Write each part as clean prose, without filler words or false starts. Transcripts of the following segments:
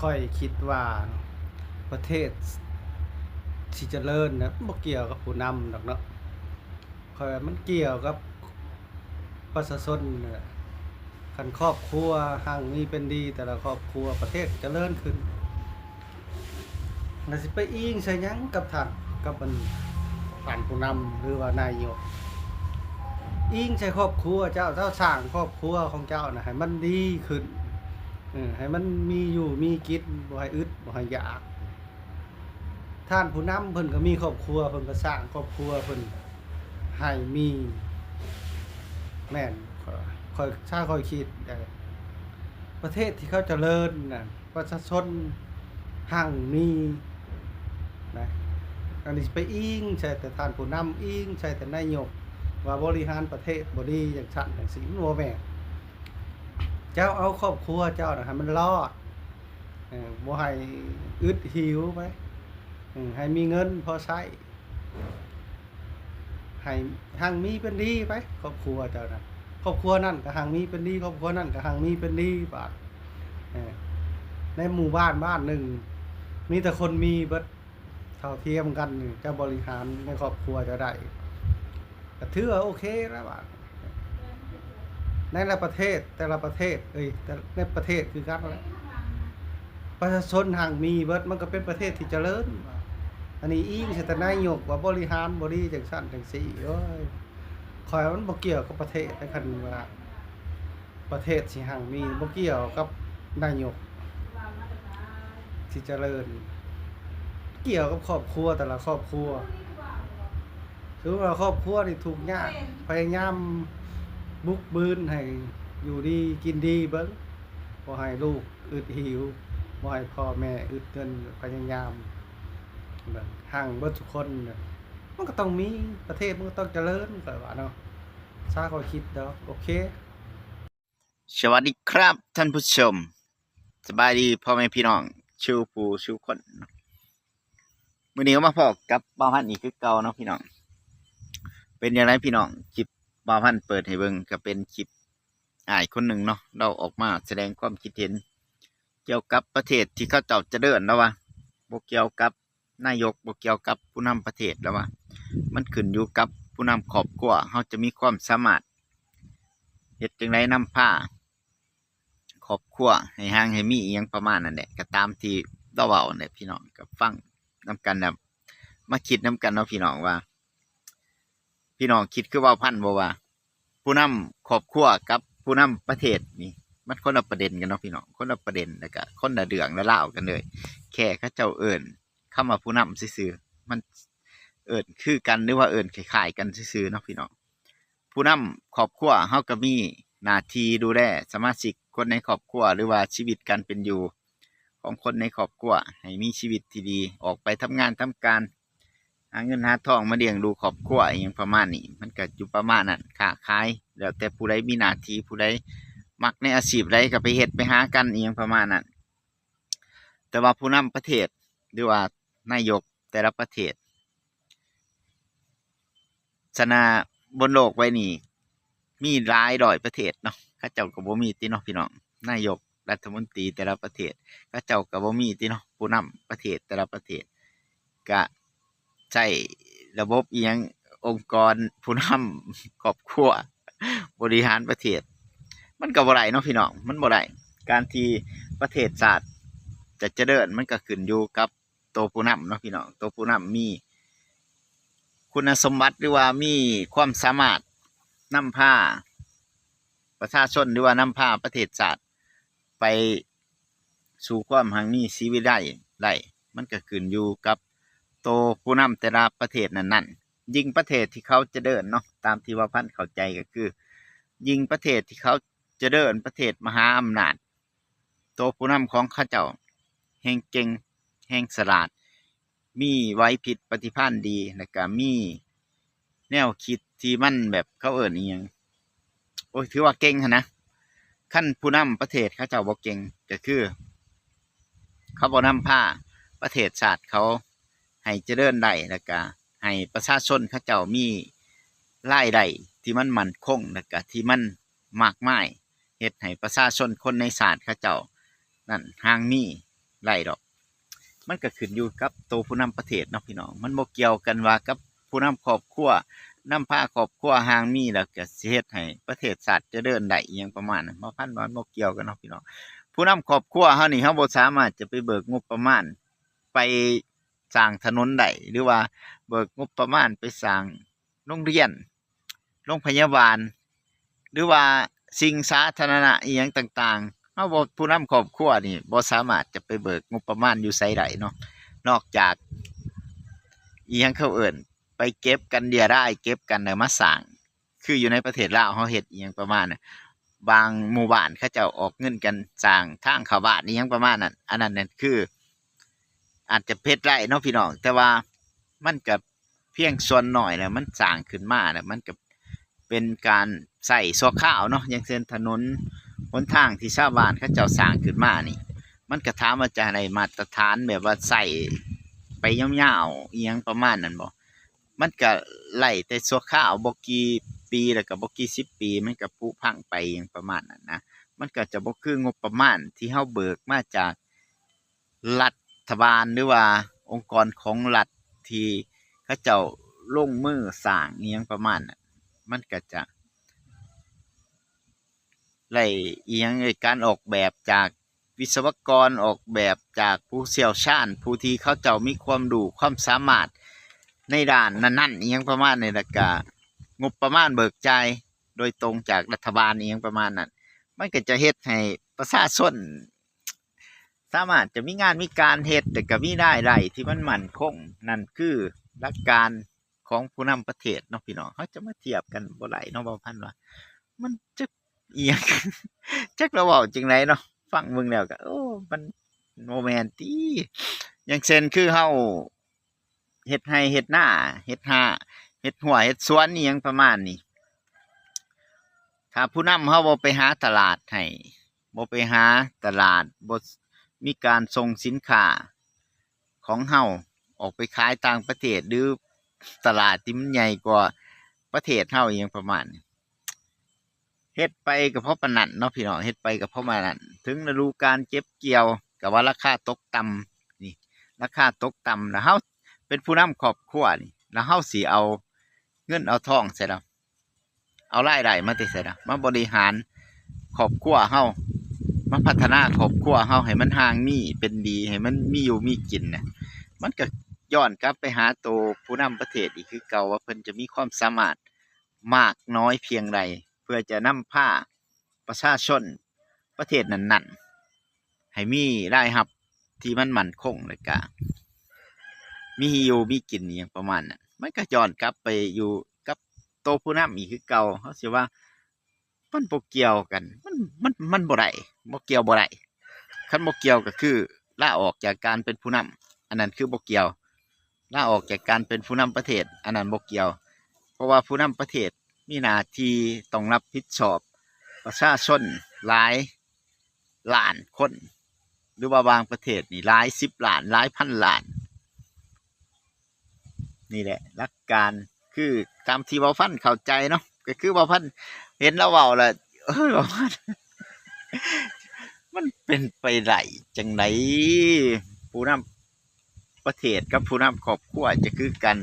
ค่อยคิดว่าประเทศที่เจริญนะบ่เกี่ยวกับผู้นำดอกเนาะค่อยว่ามันเกี่ยวกับประชาชนนั่นแหละคันครอบครัวหั่งมีเป็นดีแต่ละครอบครัวประเทศเจริญขึ้นน่าสิไปอิงใส่หยังกับท่านกับท่านผู้นำหรือว่านายกอิงใส่ครอบครัวเจ้าสร้างครอบครัวของเจ้าน่ะให้มันดีขึ้นให้มันมีอยู่มีกินบ่ให้อึดบ่ให้อยาก ท่านผู้นำเพิ่นก็มีครอบครัวเพิ่นก็สร้างครอบครัวเพิ่นให้มีแม่นค่อยถ้าค่อยคิดประเทศที่เขาเจริญน่ะประชาชนหั่งมีนะอันนี้ไปอิงใช่แต่ท่านผู้นำอิงใช่แต่นายกว่าบริหารประเทศบ่ดีอย่างฉันจังซี่มันบ่แม่นเจ้าเอาครอบครัวเจ้าน่ะให้มันรอดบ่ให้อึดหิวไปให้มีเงินพอใช้ให้หั่งมีเป็นดีไปครอบครัวเจ้าน่ะครอบครัวนั่นก็หั่งมีเป็นดีครอบครัวนั่นก็หั่งมีเป็นดีบาดเออในหมู่บ้านหนึ่งมีแต่คนมีเบิดเท่าเทียมกันนี่เจ้าบริหารในครอบครัวจะได้ก็ถือว่าโอเคแล้วบาดในแต่ละประเทศแต่ในประเทศคือกันแหละประชาชนหั่งมีเบิดมันก็เป็นประเทศที่เจริญ อันนี้อิงใส่แต่นายกว่าบริหารบ่ดีจังซั่นจังซี่โอ้ยข้อยว่ามันบ่เกี่ยวกับประเทศแต่คันว่าประเทศสิหั่งมีบ่เกี่ยวกับนายกที่เจริญเกี่ยวกับครอบครัวแต่ละครอบครัวสมมุติว่าครอบครัวนี่ทุกข์ยากพยายามบุกบืนให้อยู่ดีกินดีเบิ่งบ่ให้ลูกอึดหิวบ่ให้พ่อแม่อึดเงินพยายามแบบหั่งเบิดทุกคนน่ะมันก็ต้องมีประเทศมันก็ต้องเจริญข้อยว่าเนาะซาข้อยคิดเนาะโอเคสวัสดีครับท่านผู้ชมสบายดีพ่อแม่พี่น้องชูผู้ชูคนเนาะมื้อนี้ก็มาพบกับบ่าวพันธุ์อีกคือเก่าเนาะพี่น้องเป็นอย่างไรพี่น้องคลิปบ่าวพันธุ์เปิดให้เบิ่งก็เป็นคลิปอ้ายคนหนึ่งเนาะเราออกมาแสดงความคิดเห็นเกี่ยวกับประเทศที่เขาเจ้าเจริญแล้วว่าบ่เกี่ยวกับนายกบ่เกี่ยวกับผู้นำประเทศแล้วว่ามันขึ้นอยู่กับผู้นำครอบครัวเขาจะมีความสามารถเฮ็ดจั่งใดนำพาครอบครัวให้ห่างให้มีอิหยังประมาณนั้นแหละก็ตามที่เราเว้านั่นแหละพี่น้องก็ฟังนำกันแบบมาคิดนำกันเนาะพี่น้องว่าพี่น้องคิดคือเว้าพันธุ์บ่ว่าผู้นำครอบครัวกับผู้นำประเทศนี่มันคนละประเด็นกันเนาะพี่น้องคนละประเด็นแล้วก็คนละเรื่องละราวกันเลยแค่เขาเจ้าเอิ้นคำว่าผู้นำซื่อๆมันเอิ้นคือกันหรือว่าเอิ้นคล้ายๆกันซื่อๆเนาะพี่น้อง ผู้นำครอบครัวเขาก็มีหน้าที่ดูแลสมาชิกคนในครอบครัวหรือว่าชีวิตการเป็นอยู่ของคนในครอบครัวให้มีชีวิตที่ดีออกไปทำงานทำการหาเงินหาทองมาเลี้ยงดูครอบครัวอย่างประมาณนี้มันก็อยู่ประมาณนั้นค้าขายแล้วแต่ผู้ใดมีหน้าที่ผู้ใดมักในอาชีพใดก็ไปเฮ็ดไปหากันอย่างประมาณนั้นแต่ว่าผู้นำประเทศหรือว่านายกแต่ละประเทศชนะบนโลกไว้นี่มีหลายร้อยประเทศเนาะเขาเจ้าก็บ่มีติเนาะพี่น้องนายกรัฐมนตรีแต่ละประเทศเขาเจ้าก็บ่มีติเนาะผู้นำประเทศแต่ละประเทศก็ใช้ระบบอิหยังองค์กรผู้นำครอบครัวบริหารประเทศมันก็บ่ได้เนาะพี่น้องมันบ่ได้การที่ประเทศชาติจะเจริญมันก็ขึ้นอยู่กับตัวผู้นำเนาะพี่น้องตัวผู้นำมีคุณสมบัติหรือว่ามีความสามารถนำพาประชาชนหรือว่านำพาประเทศชาติไปสู่ความหังมีชีวิตได้มันก็ขึ้นอยู่กับโตวผู้นำแต่ละประเทศนั้นๆยิ่งประเทศที่เขาเจริญเนาะตามที่ว่าพันเข้าใจก็คือยิ่งประเทศที่เขาเจริญประเทศมหาอำนาจโตวผู้นำของเขาเจ้าแห่งเก่งแห่งฉลาดมีไหวพริบปฏิภาณดีแล้วก็มีแนวคิดที่มันแบบเขาเอิ้นอิหยังโอ้ยถือว่าเก่งหั้นนะคันผู้นำประเทศเขาเจ้าบ่เก่งก็คือเขาบ่นำพาประเทศชาติเขาให้เจริญได้แล้วก็ให้ประชาชนเขาเจ้ามีรายได้ที่มันมั่นคงแล้วก็ที่มันมากมายเฮ็ดให้ประชาชนคนในชาติเขาเจ้านั่นห่างมี ไรดอกมันก็ขึ้นอยู่กับตัวผู้นำประเทศเนาะพี่น้องมันบ่เกี่ยวกันว่ากับผู้นำครอบครัวนำพาครอบครัวห่างมีแล้วก็สิเฮ็ดให้ประเทศชาติเจริญได้อีหยังประมาณนั้นบ่พันว่าบ่เกี่ยวกันเนาะพี่น้องผู้นำครอบครัวเฮานี่เฮาบ่สามารถจะไปเบิกงบประมาณไปสร้างถนนได้หรือว่าเบิกงบประมาณไปสร้างโรงเรียนโรงพยาบาลหรือว่าสิ่งสาธารณะอีหยังต่างๆเฮาบ่ผู้นำครอบครัวนี่บ่สามารถจะไปเบิกงบประมาณอยู่ไสได้เนาะนอกจากอีหยังเขาเอิ้นไปเก็บกันเดียได้เก็บกันแล้วมาสร้างคืออยู่ในประเทศลาวเฮาเฮ็ดอีหยังประมาณนั้นบางหมู่บ้านเขาเจ้าออกเงินกันสร้างทางเข้าบ้านอีหยังประมาณนั้นอันนั้นนั่นคืออาจจะเพ็ดได้เนาะพี่น้องแต่ว่ามันก็เพียงส่วนน้อยแล้วมันสร้างขึ้นมาแล้วมันก็เป็นการใส่ชั่วคราวเนาะอย่างเช่นถนนหนทางที่ชาวบ้านเขาเจ้าสร้างขึ้นมานี่มันก็ถามว่าจะได้มาตรฐานแบบว่าใส่ไปยาวๆอีหยังประมาณนั้นบ่มันก็ไล่แต่ชั่วคราวบ่กี่ปีแล้วก็บ่กี่10 ปีมันก็ผุพังไปอหยังประมาณนั้นนะมันก็จะบ่คืองบประมาณที่เฮาเบิกมาจากรัฐบาลหรือว่าองค์กรของรัฐที่เขาเจ้าลงมือสร้างอีหยังประมาณนั้นมันก็จะไล่อีหยังในการออกแบบจากวิศวกรออกแบบจากผู้เชี่ยวชาญผู้ที่เขาเจ้ามีความรู้ความสามารถในด้านนั้นๆอีหยังประมาณนี้แล้วก็งบประมาณเบิกจ่ายโดยตรงจากรัฐบาลอีหยังประมาณนั้นมันก็จะเฮ็ดให้ประชาชนสามารถจะมีงานมีการเฮ็ดแต่ก็มีรายได้ที่มันมั่นคงนั่นคือหลักการของผู้นำประเทศเนาะพี่น้องเขาจะมาเทียบกันบ่ไหลเนาะบ่พันว่ามันจะอีหยัง จักเราเว้าจังไดเนาะฟังเบิ่งแล้วก็โอ้มันบ่แม่นติอย่างเช่นคือเฮาเฮ็ดไร่เฮ็ดนาเฮ็ดนาเฮ็ดหัวเฮ็ดสวนอีหยังประมาณนี้ถ้าผู้นำเฮาบ่ไปหาตลาดให้บ่ไปหาตลาดบ่มีการส่งสินค้าของเฮาออกไปขายต่างประเทศหรือตลาดที่มันใหญ่กว่าประเทศเฮาอีหยังประมาณนี้เฮ็ดไปก็เพราะปานนั้นเนาะพี่น้องเฮ็ดไปก็เพราะปานนั้นถึงฤดูกาลเก็บเกี่ยวก็ว่าราคาตกต่ำนี่ราคาตกต่ำแล้วเฮาเป็นผู้นำครอบครัวนี่แล้วเฮาสิเอาเงินเอาทองใส่ล่ะเอารายได้มาแต่ไสล่ะมาบริหารครอบครัวเฮามาพัฒนาครอบครัวเฮาให้มันห่างมีเป็นดีให้มันมีอยู่มีกินน่ะมันก็ย้อนกลับไปหาตัวผู้นำประเทศอีกคือเก่าว่าเพิ่นจะมีความสามารถมากน้อยเพียงใดเพื่อจะนำพาประชาชนประเทศนั้นๆให้มีรายรับที่มันมั่นคงแล้วก็มีอยู่มีกินอหยังประมาณนั้นมันก็ย้อนกลับไปอยู่กับตัวผู้นำอีกคือเก่าเขาสิว่ามันบ่เกี่ยวกันมันบ่ได้บ่เกี่ยวบ่ได้คันบ่เกี่ยวก็คือลาออกจากการเป็นผู้นำอันนั้นคือบ่เกี่ยวลาออกจากการเป็นผู้นำประเทศอันนั้นบ่เกี่ยวเพราะว่าผู้นำประเทศมีหน้าที่ต้องรับผิดชอบประชาชนหลายล้านคนหรือว่าบางประเทศนี่หลาย10 ล้านหลายพันล้านนี่แหละหลักการคือตามที่เว้าพันเข้าใจเนาะก็คือเว้าพันเห็นแล้วเว้าแล้วเว้าพัน มันเป็นไปได้จังไดผู้นำประเทศกับผู้นำครอบครัวจะคือกัน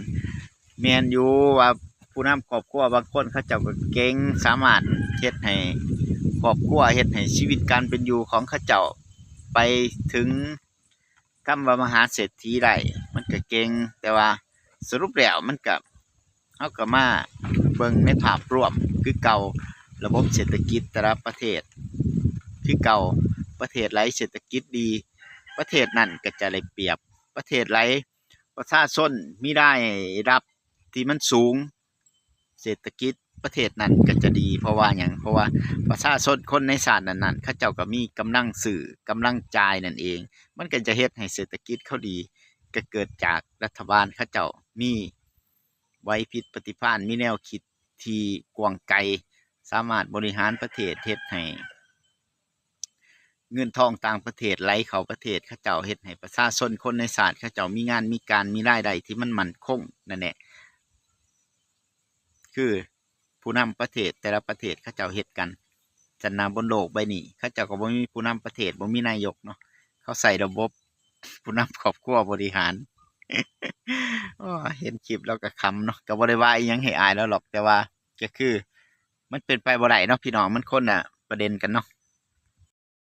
แม่นอยู่ว่าผู้นำครอบครัวบางคนเขาเจ้าก็เก่งสามารถเฮ็ดให้ครอบครัวเฮ็ดให้ชีวิตการเป็นอยู่ของเขาเจ้าไปถึงคำว่ามหาเศรษฐีได้มันก็เก่งแต่ว่าสรุปแล้วมันก็เฮาก็มาเบิ่งในภาพรวมคือเก่าระบบเศรษฐกิจแต่ละประเทศคือเก่าประเทศไรเศรษฐกิจดีประเทศนั้นก็จะได้เปรียบประเทศไรประชาชนมีรายรับที่มันสูงเศรษฐกิจประเทศนั้นก็จะดีเพราะว่าหยังเพราะว่าประชาชนคนในชาตินั้นๆเขาเจ้าก็มีกำลังซื้อกำลังจ่ายนั่นเองมันก็จะเฮ็ดให้เศรษฐกิจเขาดีก็เกิดจากรัฐบาลเขาเจ้ามีไหวพริบปฏิภาณมีแนวคิดที่กว้างไกลสามารถบริหารประเทศเฮ็ดให้เงินทองต่างประเทศไหลเข้าประเทศเขาเจ้าเฮ็ดให้ประชาชนคนในชาติเขาเจ้ามีงานมีการมีรายได้ที่มันมั่นคงนั่นแหละคือผู้นำประเทศแต่ละประเทศเขาเจ้าเฮ็ดกันจันนาบนโลกใบนี้เขาเจ้าก็บ่มีผู้นำประเทศบ่มีนายกเนาะเขาใส่ระบบ ผู้นำครอบครัวบริหาร อ้อเห็นคลิปแล้วก็ขำเนาะก็บ่ได้ว่าอิหยังให้อายแล้วหรอกแต่ว่าก็คือ มันเป็นไปบ่ได้เนาะพี่น้องมันคนละประเด็นกันเนาะ